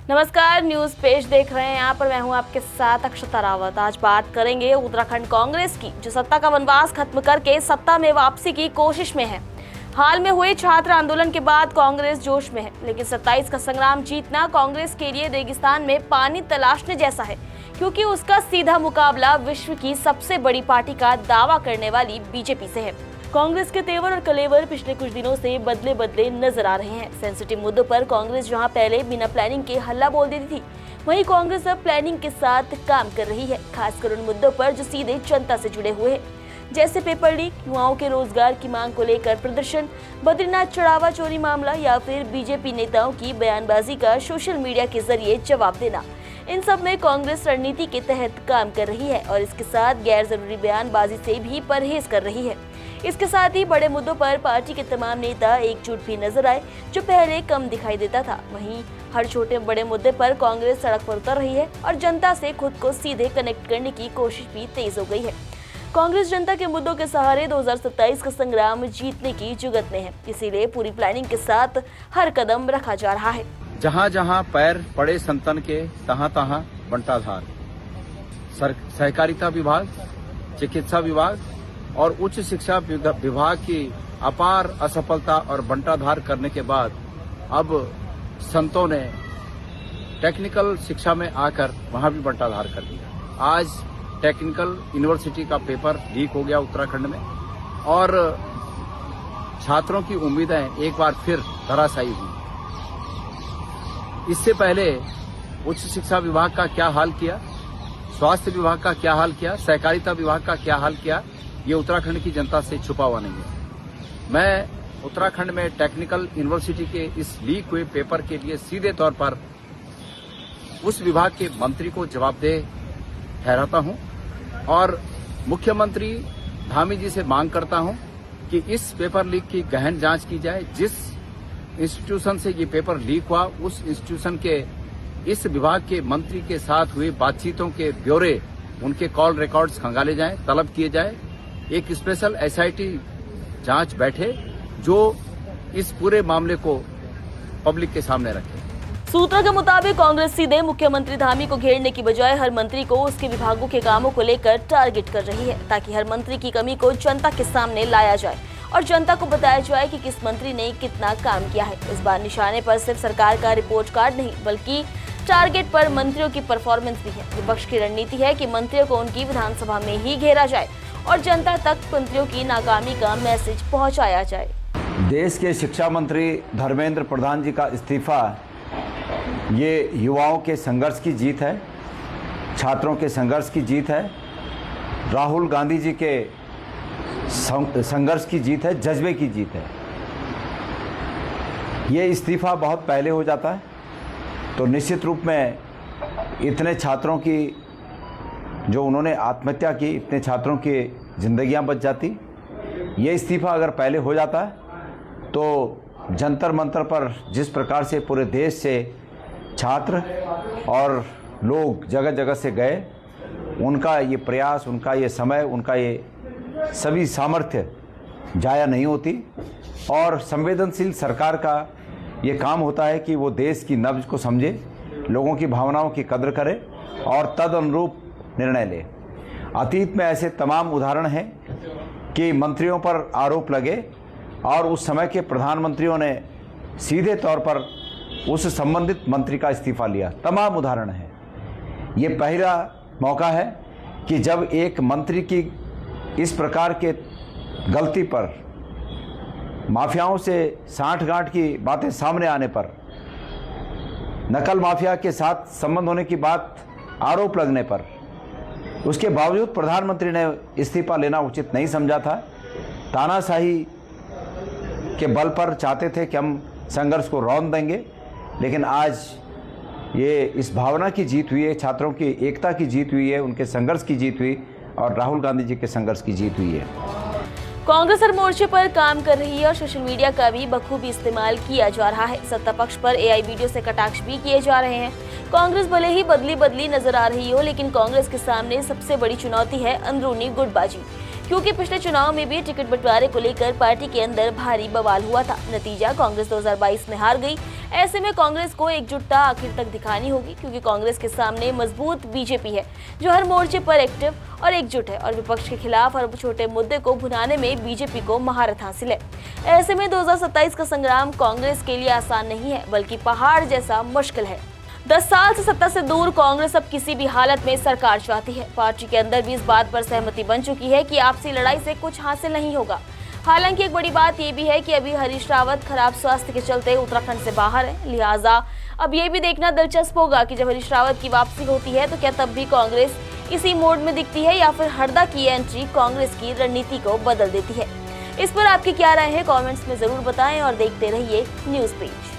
नमस्कार, news page देख रहे हैं। यहाँ पर मैं हूँ आपके साथ अक्षता रावत। आज बात करेंगे उत्तराखंड कांग्रेस की, जो सत्ता का वनवास खत्म करके सत्ता में वापसी की कोशिश में है। हाल में हुए छात्र आंदोलन के बाद कांग्रेस जोश में है, लेकिन 27 का संग्राम जीतना कांग्रेस के लिए रेगिस्तान में पानी तलाशने जैसा है, क्योंकि उसका सीधा मुकाबला विश्व की सबसे बड़ी पार्टी का दावा करने वाली बीजेपी से है। कांग्रेस के तेवर और कलेवर पिछले कुछ दिनों से बदले बदले नजर आ रहे हैं। सेंसिटिव मुद्दों पर कांग्रेस जहां पहले बिना प्लानिंग के हल्ला बोल देती थी, वहीं कांग्रेस अब प्लानिंग के साथ काम कर रही है, खासकर उन मुद्दों पर जो सीधे जनता से जुड़े हुए हैं, जैसे पेपर लीक, युवाओं के रोजगार की मांग को लेकर प्रदर्शन, बद्रीनाथ चढ़ावा चोरी मामला या फिर बीजेपी नेताओं की बयानबाजी का सोशल मीडिया के जरिए जवाब देना। इन सब में कांग्रेस रणनीति के तहत काम कर रही है और इसके साथ गैर जरूरी बयानबाजी से भी परहेज कर रही है। इसके साथ ही बड़े मुद्दों पर पार्टी के तमाम नेता एकजुट भी नजर आए, जो पहले कम दिखाई देता था। वहीं हर छोटे बड़े मुद्दे पर कांग्रेस सड़क पर उतर रही है और जनता से खुद को सीधे कनेक्ट करने की कोशिश भी तेज हो गई है। कांग्रेस जनता के मुद्दों के सहारे 2027 का संग्राम जीतने की जुगत में है, इसीलिए पूरी प्लानिंग के साथ हर कदम रखा जा रहा है। जहाँ जहाँ पैर पड़े संतन के, तहाँ तहाँ बंटाधार। सहकारिता विभाग, चिकित्सा विभाग और उच्च शिक्षा विभाग की अपार असफलता और बंटाधार करने के बाद अब संतों ने टेक्निकल शिक्षा में आकर वहां भी बंटाधार कर दिया। आज टेक्निकल यूनिवर्सिटी का पेपर लीक हो गया उत्तराखंड में और छात्रों की उम्मीदें एक बार फिर धराशायी हुई। इससे पहले उच्च शिक्षा विभाग का क्या हाल किया, स्वास्थ्य विभाग का क्या हाल किया, सहकारिता विभाग का क्या हाल किया, ये उत्तराखंड की जनता से छुपा हुआ नहीं है। मैं उत्तराखंड में टेक्निकल यूनिवर्सिटी के इस लीक हुए पेपर के लिए सीधे तौर पर उस विभाग के मंत्री को जवाबदेह ठहराता हूं और मुख्यमंत्री धामी जी से मांग करता हूं कि इस पेपर लीक की गहन जांच की जाए। जिस इंस्टीट्यूशन से ये पेपर लीक हुआ, उस इंस्टीट्यूशन के इस विभाग के मंत्री के साथ हुए बातचीतों के ब्यौरे, उनके कॉल रिकॉर्ड्स खंगाले जाएं, तलब किए जाए। एक स्पेशल एसआईटी जांच बैठे जो इस पूरे मामले को पब्लिक के सामने रखे। सूत्रों के मुताबिक कांग्रेस सीधे मुख्यमंत्री धामी को घेरने की बजाय हर मंत्री को उसके विभागों के कामों को लेकर टारगेट कर रही है, ताकि हर मंत्री की कमी को जनता के सामने लाया जाए और जनता को बताया जाए कि किस मंत्री ने कितना काम किया है। इस बार निशाने पर सिर्फ सरकार का रिपोर्ट कार्ड नहीं, बल्कि टारगेट पर मंत्रियों की परफॉर्मेंस भी है। विपक्ष की रणनीति है कि मंत्रियों को उनकी विधानसभा में ही घेरा जाए और जनता तक मंत्रियों की नाकामी का मैसेज पहुंचाया जाए। देश के शिक्षा मंत्री धर्मेंद्र प्रधान जी का इस्तीफा ये युवाओं के संघर्ष की जीत है, छात्रों के संघर्ष की जीत है, राहुल गांधी जी के संघर्ष की जीत है, जज्बे की जीत है। ये इस्तीफा बहुत पहले हो जाता है तो निश्चित रूप में इतने छात्रों की जो उन्होंने आत्महत्या की, इतने छात्रों की जिंदगियां बच जाती। ये इस्तीफा अगर पहले हो जाता है तो जंतर मंतर पर जिस प्रकार से पूरे देश से छात्र और लोग जगह जगह से गए, उनका ये प्रयास, उनका ये समय, उनका ये सभी सामर्थ्य जाया नहीं होती। और संवेदनशील सरकार का ये काम होता है कि वो देश की नब्ज को समझे, लोगों की भावनाओं की कद्र करे और तद अनुरूप निर्णय ले। अतीत में ऐसे तमाम उदाहरण हैं कि मंत्रियों पर आरोप लगे और उस समय के प्रधानमंत्रियों ने सीधे तौर पर उस संबंधित मंत्री का इस्तीफा लिया। तमाम उदाहरण हैं। ये पहला मौका है कि जब एक मंत्री की इस प्रकार के गलती पर, माफियाओं से साठगांठ की बातें सामने आने पर, नकल माफिया के साथ संबंध होने की बात आरोप लगने पर, उसके बावजूद प्रधानमंत्री ने इस्तीफा लेना उचित नहीं समझा था। तानाशाही के बल पर चाहते थे कि हम संघर्ष को रौंद देंगे, लेकिन आज ये इस भावना की जीत हुई है, छात्रों की एकता की जीत हुई है, उनके संघर्ष की जीत हुई और राहुल गांधी जी के संघर्ष की जीत हुई है। कांग्रेस हर मोर्चे पर काम कर रही है और सोशल मीडिया का भी बखूबी इस्तेमाल किया जा रहा है। सत्ता पक्ष पर एआई वीडियो से कटाक्ष भी किए जा रहे हैं। कांग्रेस भले ही बदली नजर आ रही हो, लेकिन कांग्रेस के सामने सबसे बड़ी चुनौती है अंदरूनी गुटबाजी। क्योंकि पिछले चुनाव में भी टिकट बंटवारे को लेकर पार्टी के अंदर भारी बवाल हुआ था। नतीजा, कांग्रेस 2022 में हार गई। ऐसे में कांग्रेस को एकजुटता आखिर तक दिखानी होगी, क्योंकि कांग्रेस के सामने मजबूत बीजेपी है जो हर मोर्चे पर एक्टिव और एकजुट है, और विपक्ष के खिलाफ हर छोटे मुद्दे को भुनाने में बीजेपी को महारत हासिल है। ऐसे में 2027 का संग्राम कांग्रेस के लिए आसान नहीं है, बल्कि पहाड़ जैसा मुश्किल है। 10 साल से सत्ता से दूर कांग्रेस अब किसी भी हालत में सरकार चाहती है। पार्टी के अंदर भी इस बात पर सहमति बन चुकी है कि आपसी लड़ाई से कुछ हासिल नहीं होगा। हालांकि एक बड़ी बात ये भी है कि अभी हरीश रावत खराब स्वास्थ्य के चलते उत्तराखंड से बाहर है, लिहाजा अब ये भी देखना दिलचस्प होगा कि जब हरीश रावत की वापसी होती है तो क्या तब भी कांग्रेस इसी मोड में दिखती है या फिर हरदा की एंट्री कांग्रेस की रणनीति को बदल देती है। इस पर आपकी क्या राय है, कमेंट्स में जरूर बताएं और देखते रहिए न्यूज़ पेज।